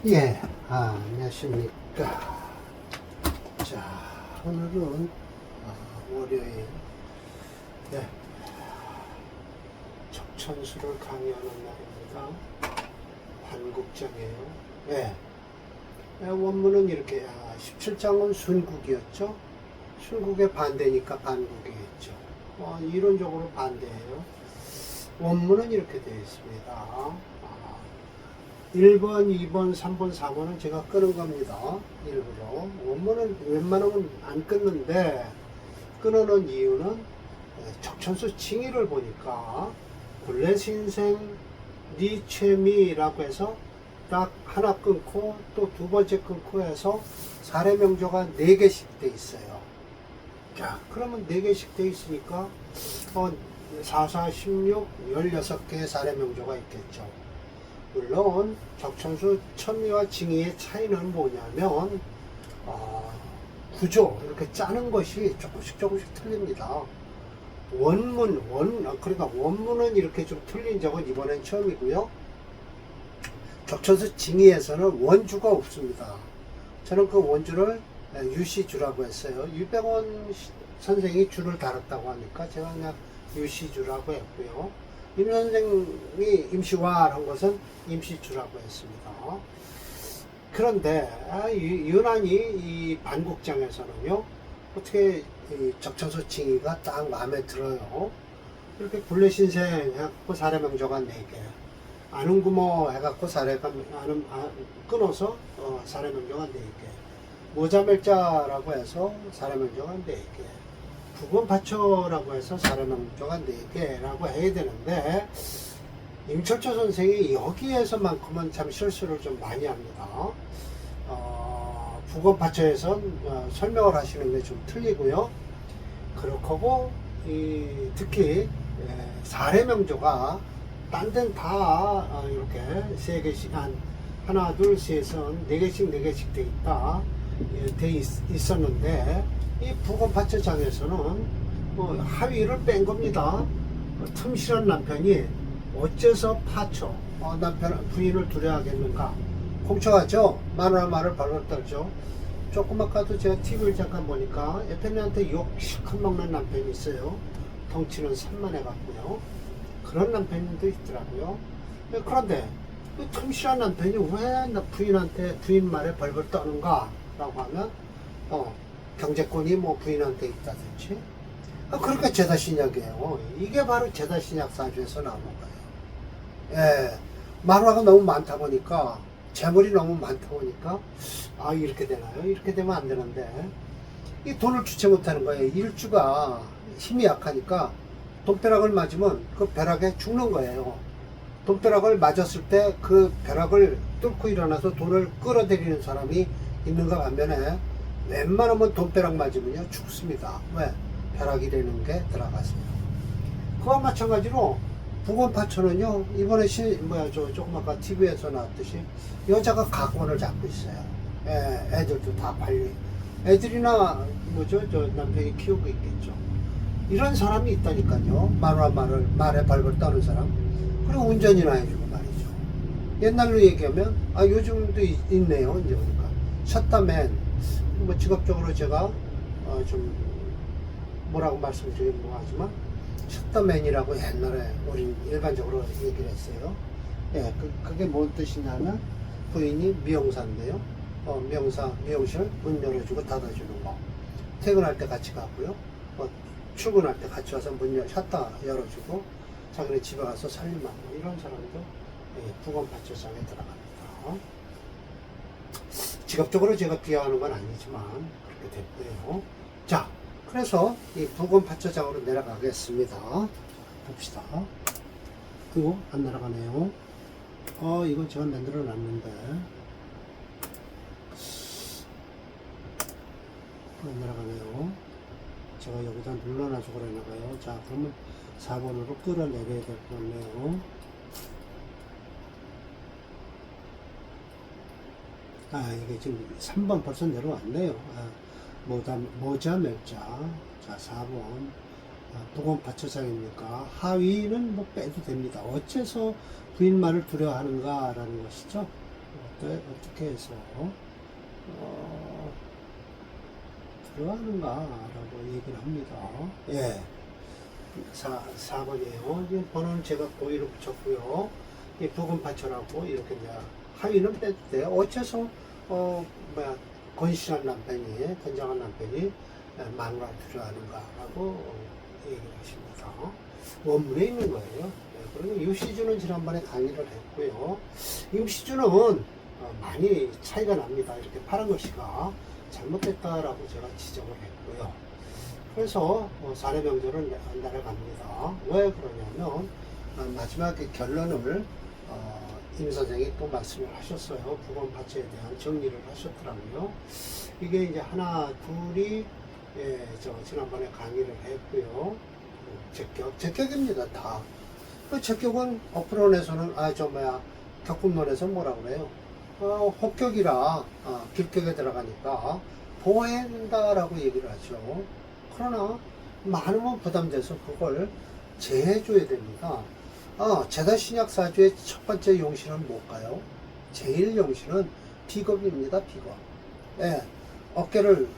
예, 안녕하십니까. 자, 오늘은 월요일, 네, 적천수를 강의하는 날입니다. 반국장이에요. 예, 원문은 이렇게, 17장은 순국이었죠. 순국의 반대니까 반국이겠죠. 이론적으로 반대예요. 원문은 이렇게 되어 있습니다. 1번, 2번, 3번, 4번은 제가 끄는 겁니다. 일부러. 원문은 웬만하면 안 끊는데, 끊어놓은 이유는 적천수 칭의를 보니까, 굴레신생, 니체미라고 해서 딱 하나 끊고, 또 두 번째 끊고 해서 사례명조가 4개씩 돼 있어요. 자, 그러면 4개씩 돼 있으니까, 4, 4, 16, 16개의 사례명조가 있겠죠. 물론 적천수 첨의와 징의의 차이는 뭐냐면 구조 이렇게 짜는 것이 조금씩 틀립니다. 그러니까 원문은 이렇게 좀 틀린 적은 이번엔 처음이고요. 적천수 징의에서는 원주가 없습니다. 저는 그 원주를 유시주라고 했어요. 유병원 선생이 주를 달았다고 하니까 제가 그냥 유시주라고 했고요. 임 선생이 임시화한 것은 임시주라고 했습니다. 그런데 유난히 이 반국장에서는요, 어떻게 적천수 칭의가 딱 마음에 들어요. 이렇게 굴레신생 해갖고 사례명조가 4개, 아는구모 해갖고 끊어서 사례명조가 4개, 모자멸자라고 해서 사례명조가 4개, 부건파초라고 해서 사례명조가 4개라고 해야 되는데, 임철초 선생이 여기에서만큼은 참 실수를 좀 많이 합니다. 부건파초에선 설명을 하시는 게 좀 틀리고요. 그렇고, 특히 사례명조가 딴 데는 다 이렇게 3개씩, 하나, 둘, 셋은 4개씩 돼 있다. 돼 있었는데, 이 부건파초장에서는 하위를 뺀 겁니다. 틈실한 남편이 어째서 파초, 부인을 두려워하겠는가? 공처하죠? 마누라 말을 발로 떨죠. 조금 아까도 제가 TV를 잠깐 보니까 옆에한테 욕 실컷 먹는 남편이 있어요. 덩치는 산만해 갖고요. 그런 남편도 있더라고요. 그런데 그 틈실한 남편이 왜 부인 말에 벌벌 떠는가? 라고 하면 경제권이 부인한테 있다든지. 그러니까 제다신약이에요. 이게 바로 제다신약 사주에서 나오는 거예요. 예, 만화가 너무 많다 보니까, 재물이 너무 많다 보니까, 이렇게 되나요? 이렇게 되면 안 되는데, 이 돈을 주체 못하는 거예요. 일주가 힘이 약하니까, 돈벼락을 맞으면 그 벼락에 죽는 거예요. 돈벼락을 맞았을 때 그 벼락을 뚫고 일어나서 돈을 끌어들이는 사람이 있는가 반면에, 웬만하면 돈벼락 맞으면요, 죽습니다. 왜? 벼락이 되는 게 들어가세요. 그와 마찬가지로, 부건파초는요, 이번에 조금 아까 TV에서 나왔듯이, 여자가 가권을 잡고 있어요. 애들도 다 애들이나, 남편이 키우고 있겠죠. 이런 사람이 있다니까요. 마누라 말에 발벌 떠는 사람. 그리고 운전이나 해주고 말이죠. 옛날로 얘기하면, 요즘도 있네요. 이제 보니까. 셧다맨. 직업적으로 제가, 뭐라고 말씀드리긴 뭐하지만, 셧다맨이라고 옛날에 우린 일반적으로 얘기를 했어요. 예, 그게 뭔 뜻이냐면 부인이 미용사인데요. 미용실 문 열어주고 닫아주는 거. 퇴근할 때 같이 가고요. 출근할 때 같이 와서 샷다 열어주고 자기네 집에 가서 살림하고 이런 사람도 부건파초장에 들어갑니다. 직업적으로 제가 비하하는 건 아니지만 그렇게 됐고요. 자, 그래서 이 부건파초장으로 내려가겠습니다. 봅시다. 이거 안 날아가네요. 이건 제가 만들어 놨는데 안 날아가네요. 제가 여기다 눌러놔서 그러나봐요. 자, 그러면 4번으로 끌어내려야 될 것 같네요. 이게 지금 3번 벌써 내려왔네요. 모자멸자. 자, 4번. 부건파초장입니까? 하위는 빼도 됩니다. 어째서 부인 말을 두려워하는가? 라는 것이죠. 어떻게 해서 들어가는가라고 얘기를 합니다. 예. 4번이에요. 이 번호는 제가 고의로 붙였고요. 이 부근 파철하고 이렇게 이제 하위는 빼도 돼요. 어째서 건실한 남편이, 건장한 남편이 마누라 두려워하는가라고 얘기를 하십니다. 원문에 있는 거예요. 그리고 유시주는 지난번에 강의를 했고요. 임시주는 많이 차이가 납니다. 이렇게 파란 글씨가 잘못됐다라고 제가 지적을 했고요. 그래서 사례 명절은 날아갑니다. 왜 그러냐면 마지막에 결론을 임 선생이 또 말씀을 하셨어요. 부분 파츠에 대한 정리를 하셨더라고요. 이게 이제 하나, 둘이 지난번에 강의를 했고요. 제격입니다. 다. 그 제격은 어프론에서는 격군론에서 뭐라 그래요? 혹격이라 길격에 들어가니까 보호한다라고 얘기를 하죠. 그러나 많으면 부담돼서 그걸 제해줘야 됩니다. 제다신약사주의 첫 번째 용신은 뭘까요? 제일 용신은 비겁입니다. 비겁. 예, 어깨를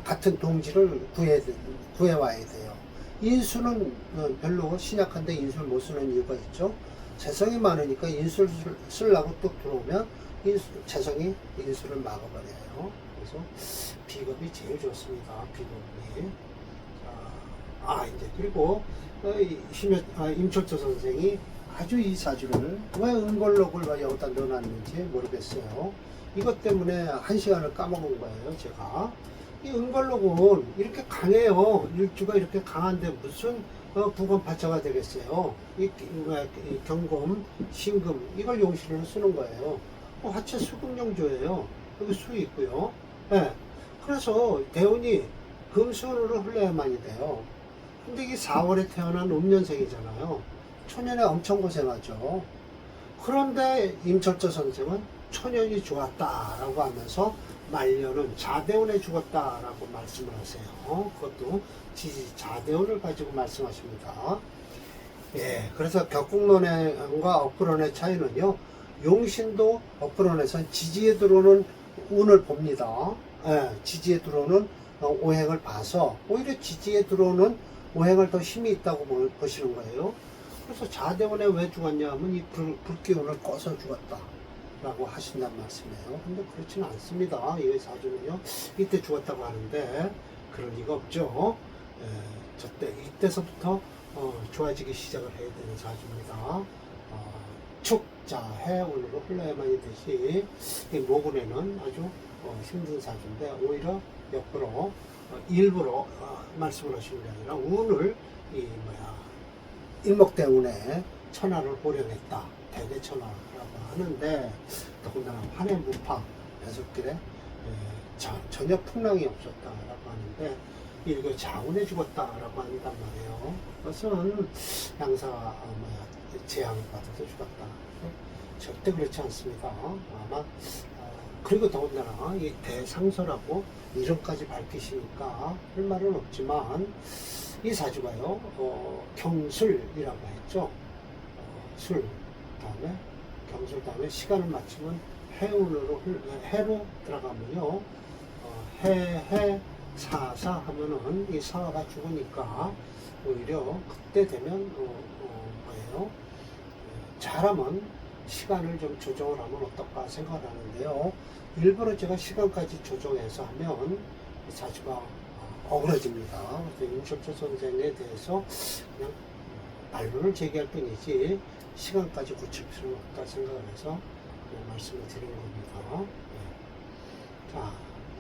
같은 동지를 구해와야 돼요. 인수는 별로 신약한데 인수를 못 쓰는 이유가 있죠. 재성이 많으니까 인수를 쓰려고 뚝 들어오면 재성이 인수를 막아버려요. 그래서 비겁이 제일 좋습니다. 비겁이. 이제 그리고 임철조 선생이 아주 이 사주를 왜 은걸록을 여기다 넣어놨는지 모르겠어요. 이것 때문에 한 시간을 까먹은 거예요. 제가 이 은걸록은 이렇게 강해요. 일주가 이렇게 강한데 무슨 부검파차가 되겠어요. 이 경금, 신금 이걸 용신으로 쓰는 거예요. 화채 수금용조예요. 여기 수 있고요. 네. 그래서 대운이 금수운으로 흘러야만이 돼요. 근데 이게 4월에 태어난 음년생이잖아요. 초년에 엄청 고생하죠. 그런데 임철조 선생은 초년이 좋았다라고 하면서 말년은 자대운에 죽었다라고 말씀을 하세요. 그것도 자대운을 가지고 말씀하십니다. 예, 그래서 격국론과 업구론의 차이는요. 용신도 업구론에선 지지에 들어오는 운을 봅니다. 예, 지지에 들어오는 오행을 봐서 오히려 지지에 들어오는 오행을 더 힘이 있다고 보시는 거예요. 그래서 자대운에 왜 죽었냐 하면 이 불기운을 꺼서 죽었다 라고 하신단 말씀이에요. 근데 그렇지는 않습니다. 이 사주는요 이때 죽었다고 하는데 그럴 리가 없죠. 이때서부터 좋아지기 시작을 해야 되는 사주입니다. 축자 해운으로 흘러야만이 되시 이 모군에는 아주 힘든 사주인데 오히려 역으로 일부러 말씀을 하시는 게 아니라 운을 일목대운에 천하를 호령했다. 대대천하라고 하는데 더군다나 환해 무파 배속길에 전혀 풍랑이 없었다라고 하는데 일교 자운에 죽었다라고 한단 말이에요. 그것은 양사 재앙을 받아서 죽었다. 절대 그렇지 않습니다. 아마 그리고 더군다나 이 대상서라고 이름까지 밝히시니까 할 말은 없지만 이 사주가요 경술이라고 했죠. 술 다음에 경술 다음에 시간을 맞추면 해로 들어가면요 해 사사 하면은 이 사가 죽으니까 오히려 그때 되면 뭐예요? 잘하면 시간을 좀 조정을 하면 어떨까 생각을 하는데요. 일부러 제가 시간까지 조정해서 하면 이 사주가 억울해집니다. 그래서 임철조 선생에 대해서 그냥 반론을 제기할 뿐이지 시간까지 굳힐 필요는 없다 생각을 해서 말씀을 드린 겁니다. 네. 자,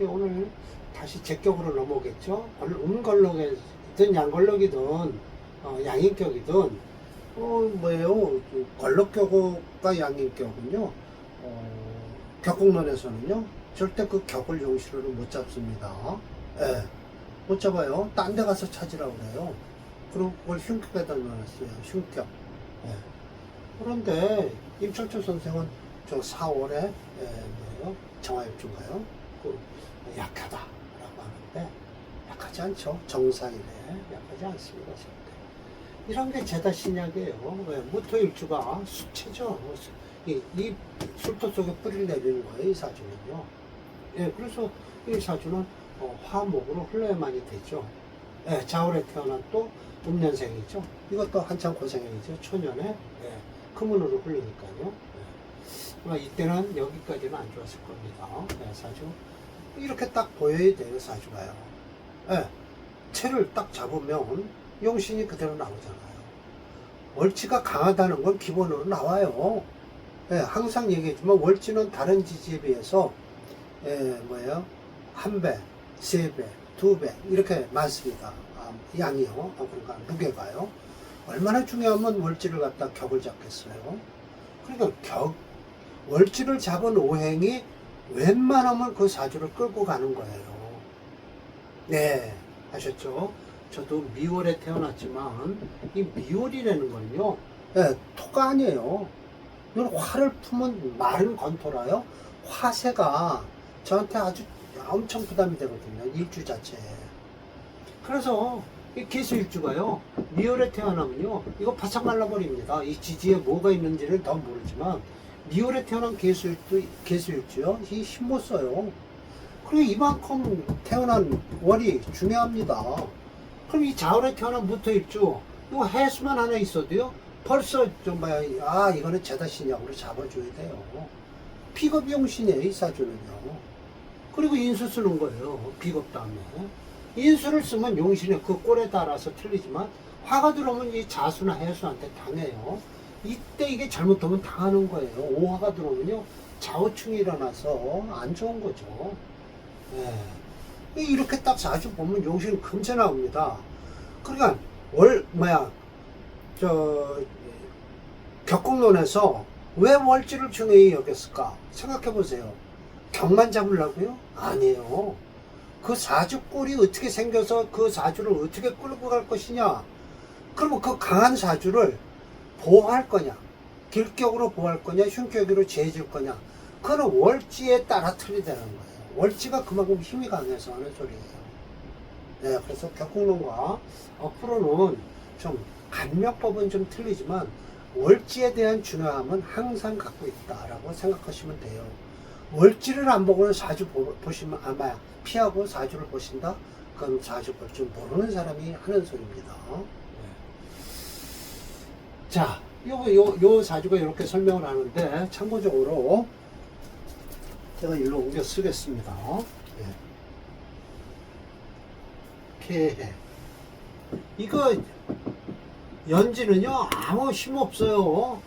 오늘 다시 제격으로 넘어오겠죠. 음걸록이든 양걸록이든 양인격이든 뭐예요? 걸록격과 양인격은요 격국론에서는요 절대 그 격을 용시로 못 잡습니다. 예, 못 잡아요. 딴 데 가서 찾으라고 그래요. 그리고 그걸 흉격에다 넣어놨어요. 흉격. 예. 그런데 임철조 선생은 저 4월에 뭐예요? 정화엽주인가요? 그 약하다라고 하는데 약하지 않죠. 정상이래. 약하지 않습니다. 절대. 이런 게 제다신약이에요. 왜? 무토일주가 숙체죠. 이 술토 속에 뿌리를 내리는 거예요, 이 사주는요. 예, 그래서 이 사주는 화목으로 흘러야만이 되죠. 예, 자월에 태어난 또 음년생이죠. 이것도 한참 고생이죠. 초년에 예, 금운으로 흘리니까요. 예. 이때는 여기까지는 안 좋았을 겁니다. 예, 사주 이렇게 딱 보여야 돼요, 사주가요. 예, 채를 딱 잡으면 용신이 그대로 나오잖아요. 월지가 강하다는 건 기본으로 나와요. 예, 항상 얘기했지만 월지는 다른 지지에 비해서 한 배, 세 배, 두 배 이렇게 많습니다. 양이요. 그러니까 무게가요. 얼마나 중요하면 월지를 갖다 격을 잡겠어요. 그러니까 월지를 잡은 오행이 웬만하면 그 사주를 끌고 가는 거예요. 네, 아셨죠? 저도 미월에 태어났지만 이 미월이라는 건요, 네, 토가 아니에요. 이건 화를 품은 마른 건토라요. 화세가 저한테 아주 엄청 부담이 되거든요, 일주 자체에. 그래서 이 개수일주가요, 미월에 태어나면요 이거 바싹 말라버립니다. 이 지지에 뭐가 있는지를 더 모르지만 미월에 태어난 개수일주요, 이 힘 못 써요. 그리고 이만큼 태어난 월이 중요합니다. 그럼 이 자월에 태어난 무토일주, 이거 해수만 하나 있어도요 벌써 좀 봐야, 이거는 제다신약으로 잡아줘야 돼요. 비겁용신이에요, 이 사주는요. 그리고 인수 쓰는 거예요, 비겁 다음에. 인수를 쓰면 용신의 그 꼴에 따라서 틀리지만 화가 들어오면 이 자수나 해수한테 당해요. 이때 이게 잘못하면 당하는 거예요. 오화가 들어오면요 좌우충이 일어나서 안 좋은 거죠. 예. 이렇게 딱 사주 보면 용신은 금세 나옵니다. 그러니까 격국론에서 왜 월지를 중요히 여겼을까 생각해 보세요. 격만 잡으려고요? 아니에요. 그 사주 꼴이 어떻게 생겨서 그 사주를 어떻게 끌고 갈 것이냐. 그러면 그 강한 사주를 보호할 거냐, 길격으로 보호할 거냐, 흉격으로 제해줄 거냐, 그거는 월지에 따라 틀리다는 거예요. 월지가 그만큼 힘이 강해서 하는 소리예요. 네, 그래서 격국론과 앞으로는 좀 간명법은 좀 틀리지만 월지에 대한 중요함은 항상 갖고 있다라고 생각하시면 돼요. 월지를 안 보고는 사주 보시면 아마 피하고 사주를 보신다? 그건 사주 볼 줄 모르는 사람이 하는 소리입니다. 자, 요 사주가 이렇게 설명을 하는데 참고적으로 제가 일로 옮겨 쓰겠습니다. 개해. 이거 연지는요 아무 힘 없어요.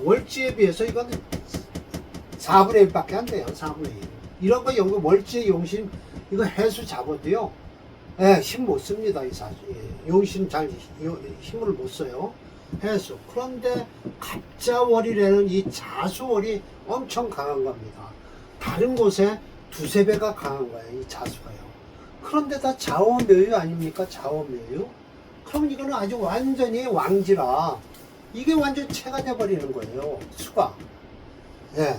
월지에 비해서 이건 4분의 1밖에 안 돼요. 4분의 1. 이런 거 연구 월지의 용신 이거 해수 잡아도요 힘 못 씁니다. 이 사주. 용신 잘 힘을 못 써요. 해수. 그런데 갑자월이라는 이 자수월이 엄청 강한 겁니다. 다른 곳에 두세 배가 강한 거예요, 이 자수가요. 그런데 다 자오묘유 아닙니까? 자오묘유. 그럼 이거는 아주 완전히 왕지라 이게 완전 체가 돼버리는 거예요, 수가. 예.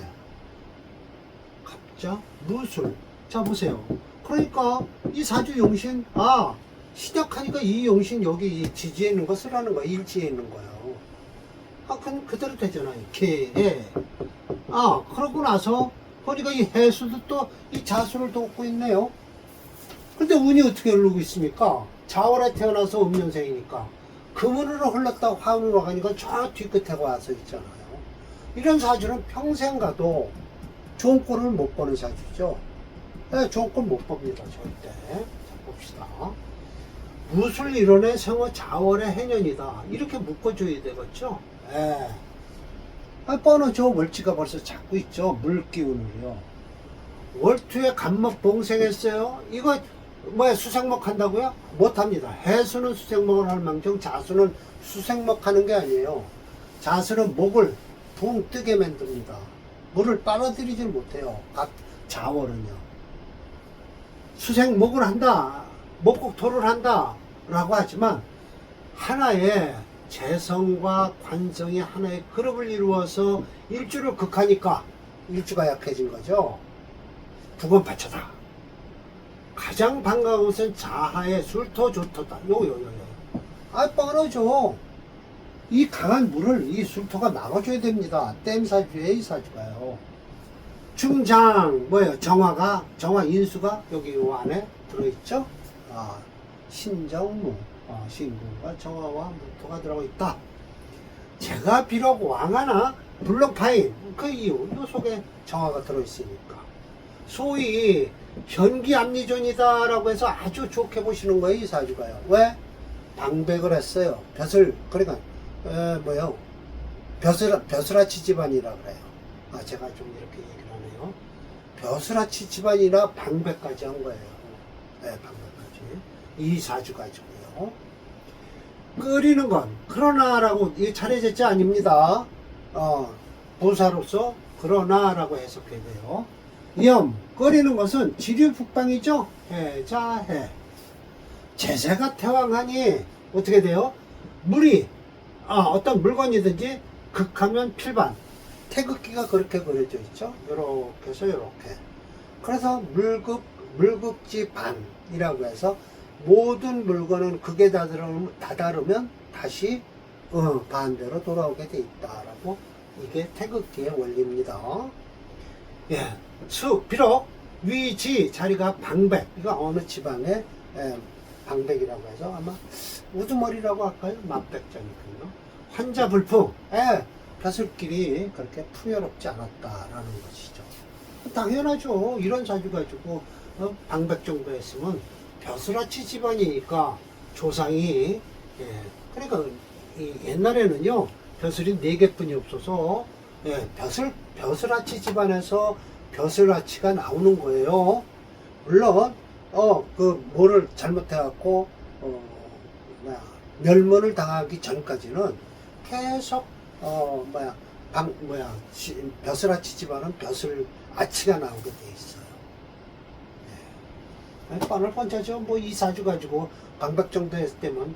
갑자 무술. 자 보세요. 그러니까 이 사주 용신, 시작하니까 이 용신 여기 지지에 있는 거 쓰라는 거야. 일지에 있는 거예요. 그럼 그대로 되잖아요. 개해. 그러고 나서 보니까 이 해수도 또 이 자수를 돕고 있네요. 근데 운이 어떻게 흐르고 있습니까? 자월에 태어나서 음년생이니까 금운으로 흘렀다가 화운으로 가니까 저 뒤끝에 와서 있잖아요. 이런 사주는 평생 가도 좋은 꼴을 못 보는 사주죠. 좋은 꼴 못 봅니다, 절대. 자, 봅시다. 무술 일원의 생어 자월의 해년이다. 이렇게 묶어줘야 되겠죠? 뻔하죠. 월지가 벌써 잡고 있죠. 물기운을요. 월투에 간목 봉생했어요. 이거 수생목 한다고요? 못합니다. 해수는 수생목을 할 망정 자수는 수생목 하는 게 아니에요. 자수는 목을 붕 뜨게 만듭니다. 물을 빨아들이질 못해요. 자월은요. 수생목을 한다, 목국토를 한다 라고 하지만 하나의 재성과 관성이 하나의 그룹을 이루어서 일주를 극하니까 일주가 약해진 거죠. 두번 받쳐다. 가장 반가운 것은 자하의 술토 조토다. 뻔하죠. 이 강한 물을 이 술토가 막아줘야 됩니다. 댐 사주에 이 사주가요. 중장 뭐예요? 정화 인수가 여기 요 안에 들어있죠. 신정무, 신금과 정화와 무토가 들어가 있다. 제가 비록 왕하나 블록파인 그 이유 요 속에 정화가 들어있으니까 소위 현기합리존이다라고 해서 아주 좋게 보시는 거예요. 이 사주가요. 왜? 방백을 했어요. 그러니까 뭐요? 벼슬아치 집안이라 그래요. 제가 좀 이렇게 얘기를 하네요. 벼슬아치 집안이라 방백까지 한 거예요. 네, 방백까지. 이 사주 가지고요. 끓이는 건 그러나라고 이 차례제자 아닙니다. 부사로서 그러나라고 해석해야 돼요. 염 끓이는 것은 지류북방이죠. 해자해. 제세가 태왕하니 어떻게 돼요? 물이 어떤 물건이든지 극하면 필반. 태극기가 그렇게 그려져 있죠. 요렇게 해서 요렇게. 그래서 물극지반이라고 해서 모든 물건은 극에 다다르면 다시 반대로 돌아오게 돼 있다라고 이게 태극기의 원리입니다. 예, 비록 위지 자리가 방백, 이거 어느 지방의 방백이라고 해서 아마 우두머리라고 할까요? 만백자니까요. 환자불풍, 벼슬길이 그렇게 풍요롭지 않았다라는 것이죠. 당연하죠. 이런 사주 가지고 방백 정도 했으면 벼슬아치 집안이니까 조상이 그러니까 옛날에는요 벼슬이 4개뿐이 없어서 벼슬아치 집안에서 벼슬아치가 나오는 거예요. 물론 뭐를 잘못해갖고 멸문을 당하기 전까지는 계속 벼슬아치 집안은 벼슬아치가 나오게 돼 있어요. 뻔을 뻔짜죠. 뭐 이 사주 가지고 방백 정도 했을 때면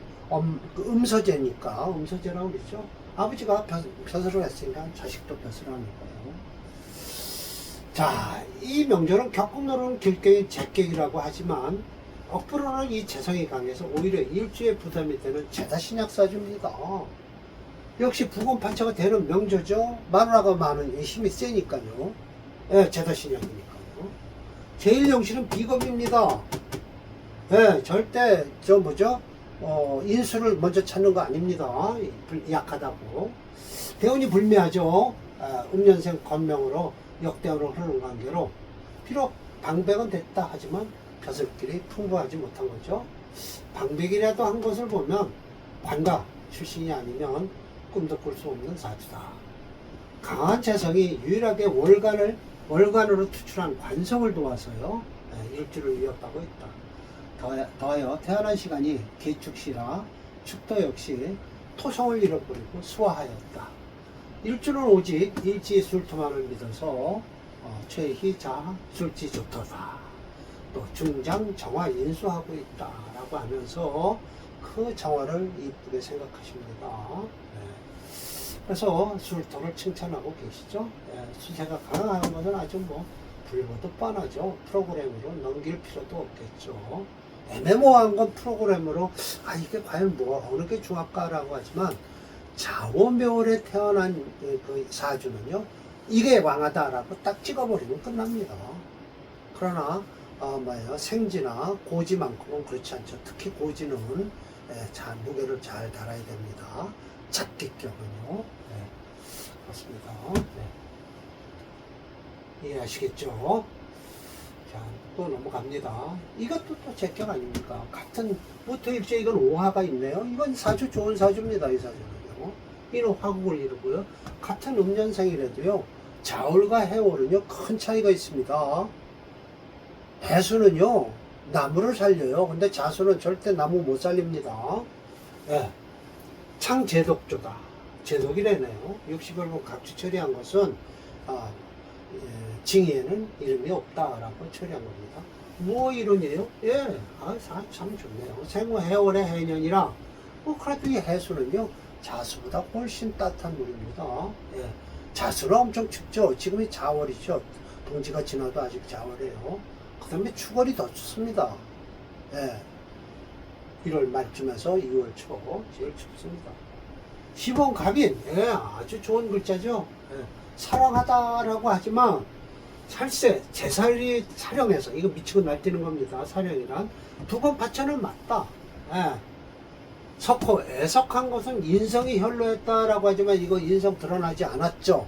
음서제니까 음서제라고 그러죠. 아버지가 벼슬을 했으니까 자식도 벼슬을 하는 거예요. 자, 이 명절은 격국노는 길게의 제격이라고 하지만 억부로는 이 재성이 강해서 오히려 일주에 부담이 되는 제다신약 사주입니다. 역시 부곤판처가 되는 명조죠. 마누라가 많은 힘이 세니까요. 제다신약이니까요. 제일영실은 비겁입니다. 절대 인수를 먼저 찾는 거 아닙니다. 약하다고. 대운이 불미하죠. 음년생 건명으로 역대운으로 흐르는 관계로 비록 방백은 됐다 하지만 벼슬길이 풍부하지 못한 거죠. 방백이라도 한 것을 보면 관가 출신이 아니면 꿈도 꿀 수 없는 사주다. 강한 재성이 유일하게 월간으로 투출한 관성을 도와서요 일주를 이어가고 있다. 더하여 태어난 시간이 개축시라 축도 역시 토성을 잃어버리고 수화하였다. 일주는 오직 일지 술토만을 믿어서 최희자 술지 좋도다. 또 중장 정화 인수하고 있다라고 하면서 그 정화를 이쁘게 생각하십니다. 그래서 술토를 칭찬하고 계시죠. 수세가 강한 것은 아주 불보듯 뻔하죠. 프로그램으로 넘길 필요도 없겠죠. 애매모호한 건 프로그램으로 이게 과연 어느 게 중할까라고 하지만 자원묘월에 태어난 그 사주는요 이게 왕하다라고 딱 찍어버리면 끝납니다. 그러나 생지나 고지만큼은 그렇지 않죠. 특히 고지는 무게를 잘 달아야 됩니다. 잡기격은요. 그렇습니다. 이해하시겠죠? 자, 또 넘어갑니다. 이것도 또 제격 아닙니까? 같은 무토일주에 이건 오화가 있네요. 이건 사주 좋은 사주입니다. 이 사주는요. 이는 화국을 이루고요. 같은 음년생이라도요. 자월과 해월은요. 큰 차이가 있습니다. 해수는요. 나무를 살려요. 근데 자수는 절대 나무 못 살립니다. 창제독조다. 제독이래네요. 60을 각주 처리한 것은 징의에는 이름이 없다라고 처리한 겁니다. 뭐 이론이에요? 참 좋네요. 생후 해월의 해년이라 그래도 이 해수는요 자수보다 훨씬 따뜻한 물입니다. 자수는 엄청 춥죠. 지금이 자월이죠. 동지가 지나도 아직 자월이에요. 그 다음에 추월이 더 춥습니다. 1월 말쯤에서 2월 초 제일 춥습니다. 시봉갑인, 예, 아주 좋은 글자죠. 예, 사랑하다라고 하지만 살세, 제살이 사령해서, 이거 미치고 날뛰는 겁니다. 사령이란. 두번 파천은 맞다. 예. 석호, 애석한 것은 인성이 혈로했다라고 하지만 이거 인성 드러나지 않았죠.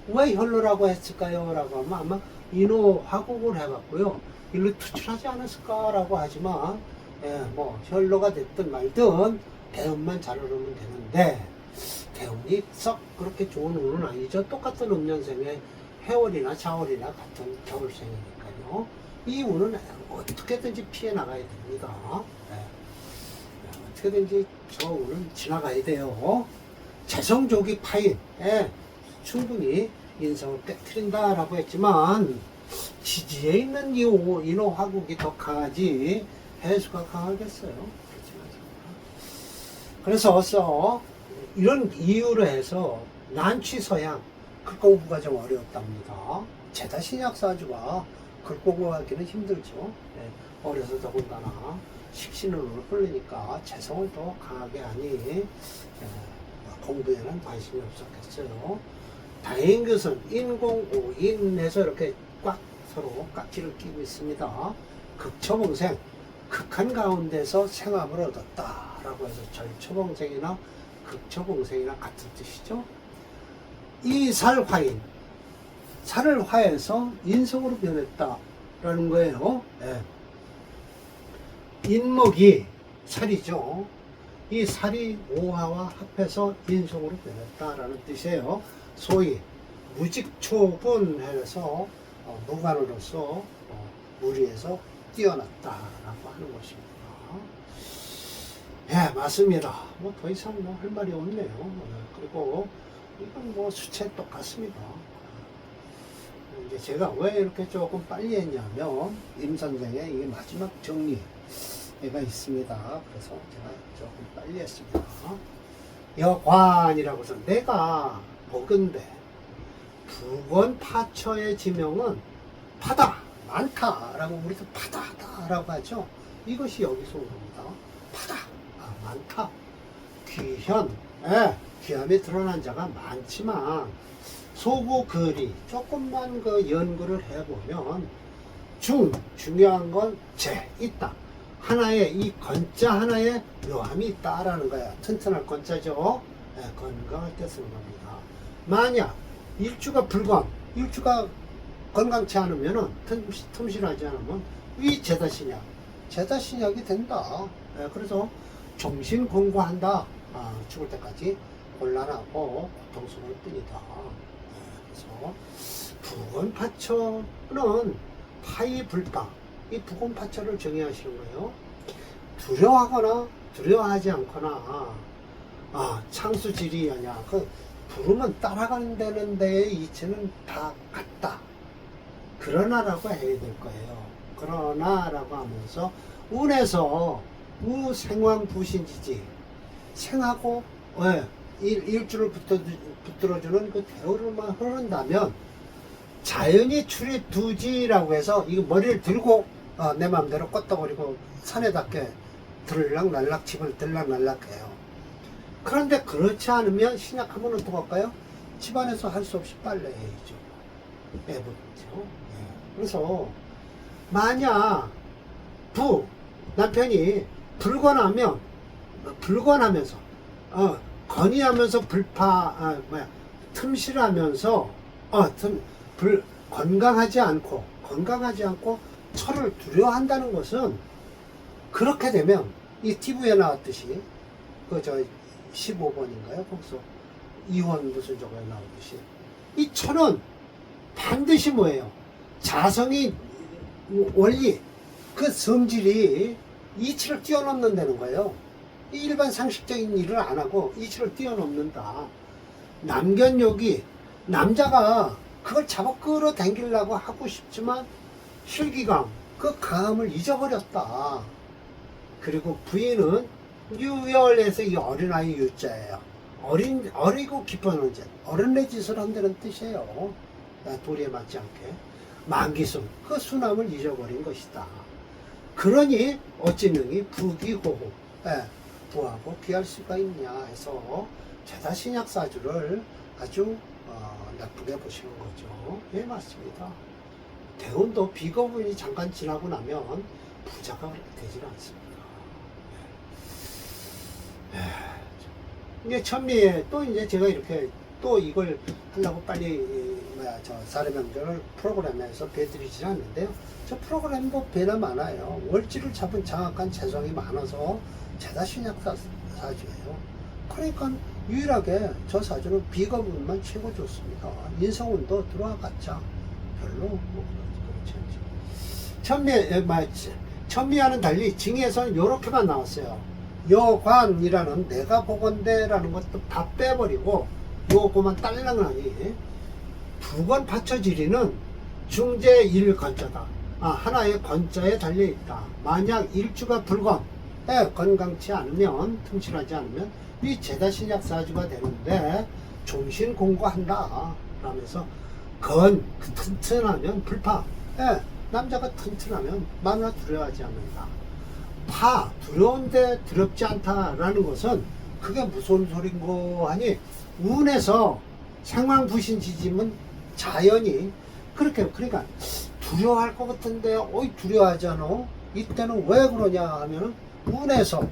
왜 혈로라고 했을까요? 라고 하면 아마 인호 화국을 해갖고요. 일로 투출하지 않았을까라고 하지만, 예, 뭐, 혈로가 됐든 말든 대음만 잘 흐르면 되는데, 대음이 썩 그렇게 좋은 운은 아니죠. 똑같은 음년생에 해월이나 자월이나 같은 겨울생이니까요. 이 운은 어떻게든지 피해 나가야 됩니다. 네. 어떻게든지 저 운은 지나가야 돼요. 재성족이 파인, 예, 충분히 인성을 깨트린다라고 했지만 지지에 있는 이 인호 화국이 더 강하지 해수가 강하겠어요. 그래서 이런 이유로 해서 난취 서양 글 공부가 좀 어려웠답니다. 제다 신약사주가 글 공부하기는 힘들죠. 네, 어려서 더군다나 식신으로 흘리니까 재성을 더 강하게 하니 공부에는 관심이 없었겠어요. 다행인 것은 인공오인에서 이렇게 꽉 서로 깍지를 끼고 있습니다. 극초봉생, 극한 가운데서 생합을 얻었다라고 해서 절초봉생이나 극초봉생이나 같은 뜻이죠. 이 살화인, 살을 화해서 인성으로 변했다라는 거예요. 네. 인목이 살이죠. 이 살이 오화와 합해서 인성으로 변했다라는 뜻이에요. 소위 무직초분해서 무관으로서 무리에서 뛰어났다라고 하는 것입니다. 예, 맞습니다. 뭐 더 이상 뭐 할 말이 없네요. 그리고 이건 뭐 수채 똑같습니다. 이제 제가 왜 이렇게 조금 빨리 했냐면 임선생의 이게 마지막 정리가 있습니다. 그래서 제가 조금 빨리 했습니다. 여관이라고 해서 내가 복은데 부건파처의 지명은 파다, 많다라고 우리도 파다다라고 하죠. 이것이 여기서 온 겁니다. 파다, 많다. 귀현, 예, 귀함이 드러난 자가 많지만 소구 글이 조금만 그 연구를 해보면 중요한 건 있다. 하나의 이 건자 하나에 묘함이 있다라는 거야. 튼튼할 건자죠. 예, 건강할 때 쓰는 겁니다. 만약 일주가 불건, 일주가 건강치 않으면은 틈실하지 않으면 이 제다신약, 제다신약이 된다. 예, 그래서 정신 공부한다. 죽을 때까지 곤란하고 고통스러울 뿐이다. 예, 그래서 부건파처는 파이불파, 이 부건파처를 정의하시는 거예요. 두려워하거나 두려워하지 않거나 창수지리하냐, 그 부르면 따라가는 데는 이치는 다 같다. 그러나라고 해야 될 거예요. 그러나라고 하면서 운에서 우생왕부신지지, 생하고 일주를 붙들어주는 그 대우를만 흐른다면 자연이 출입두지라고 해서 이거 머리를 들고 내 마음대로 껐다버리고 산에닿게 들락날락 집을 들락날락해요. 그런데 그렇지 않으면 신약하면 어떡할까요? 집안에서 할 수 없이 빨래해야죠. 애부죠. 그래서 만약 남편이 불건하면서 건의하면서 틈실하면서 건강하지 않고 철을 두려워한다는 것은, 그렇게 되면 이 TV에 나왔듯이 15번인가요? 거기서 이원 무슨 저거에 나오듯이 이 철은 반드시 뭐예요? 자성이 원리, 그 성질이 이치를 뛰어넘는다는 거예요. 일반 상식적인 일을 안 하고 이치를 뛰어넘는다. 남견욕이, 남자가 그걸 잡아 끌어당기려고 하고 싶지만 실기감, 그 강함을 잊어버렸다. 그리고 부인은 유열에서 이 어린아이 유자예요. 어리고 깊은 언제, 어른의 짓을 한다는 뜻이에요. 도리에 맞지 않게. 만기순, 그 순함을 잊어버린 것이다. 그러니 어찌 능히 부귀호호, 부하고 귀할 수가 있냐 해서 제다 신약사주를 아주 나쁘게 보시는 거죠. 예, 맞습니다. 대운도 비거분이 잠깐 지나고 나면 부자가 그렇게 되질 않습니다. 이게 천미에 또 이제 제가 이렇게 또 이걸 하려고 빨리 사례명절을 프로그램에서 배드리지 않는데요. 저 프로그램도 배나 많아요. 월지를 잡은 정확한 재성이 많아서 제다 신약 사주예요. 그러니까 유일하게 저 사주는 비거분만 최고 좋습니다. 인성운도 들어와봤자 별로 그렇지 않죠. 천미와는 달리 징에서는 이렇게만 나왔어요. 여관이라는 내가 보건대라는 것도 다 빼버리고 요거만 딸랑하니 두건 받쳐지리는 중재 일건자다. 하나의 건자에 달려있다. 만약 일주가 불건에 건강치 않으면, 튼실하지 않으면 이 제다신약 사주가 되는데 종신 공부한다 라면서 튼튼하면 불파. 남자가 튼튼하면 마누라 두려워하지 않는다. 두려운데 두렵지 않다라는 것은 그게 무슨 소린고 하니, 운에서 상황부신지짐은 자연이 그러니까 두려워할 것 같은데 어이 두려워하지 않아? 이때는 왜 그러냐 하면은 운에서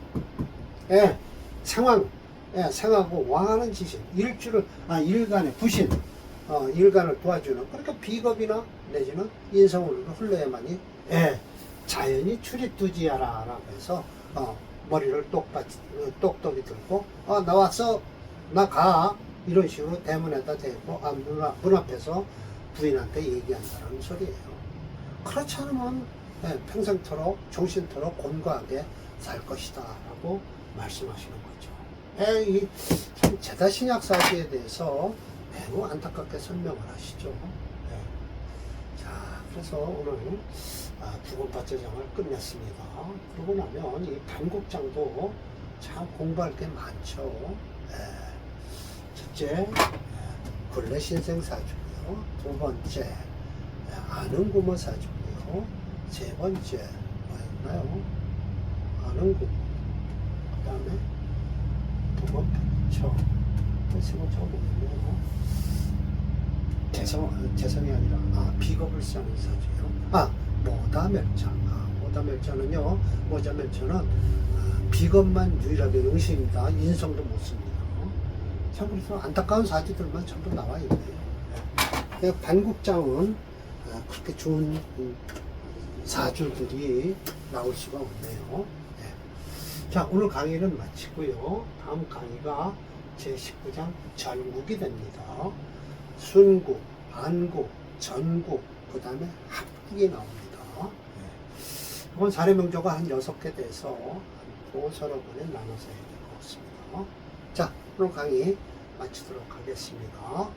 상하고 왕하는 지신 일간의 부신 일간을 도와주는, 그러니까 비겁이나 내지는 인성으로 흘러야만이 자연이 출입두지하라 라고 해서 머리를 똑똑히 들고 나왔어 나 가 이런 식으로 대문에다 대고 문 앞에서 부인한테 얘기한다는 소리예요. 그렇지 않으면 평생토록 정신토록 곤고하게 살 것이다 라고 말씀하시는 거죠. 이 제다신약사주에 대해서 매우 안타깝게 설명을 하시죠. 자, 그래서 오늘 두 번 받쳐장을 끝냈습니다. 그러고 나면 이 단국장도 참 공부할 게 많죠. 첫째, 근래신생사주고요. 두 번째, 아는구모 사주고요. 세 번째, 뭐였나요? 아는구모. 그 다음에 두 번째, 세 번째가 뭐였나요? 재성이 아니라 비겁을 쓰는 사주요. 모다멸자는요. 모다멸자는 비겁만 유일하게 용신입니다. 인성도 못 씁니다. 참 그래서 안타까운 사주들만 전부 나와 있네요. 반국장은 그렇게 좋은 사주들이 나올 수가 없네요. 자, 오늘 강의는 마치고요. 다음 강의가 제19장 전국이 됩니다. 순국, 반국, 전국, 그 다음에 합국이 나옵니다. 이번 사례명조가 한 6개 돼서 한 서너 번에 나눠서 해야 될 것 같습니다. 자, 오늘 강의 마치도록 하겠습니다.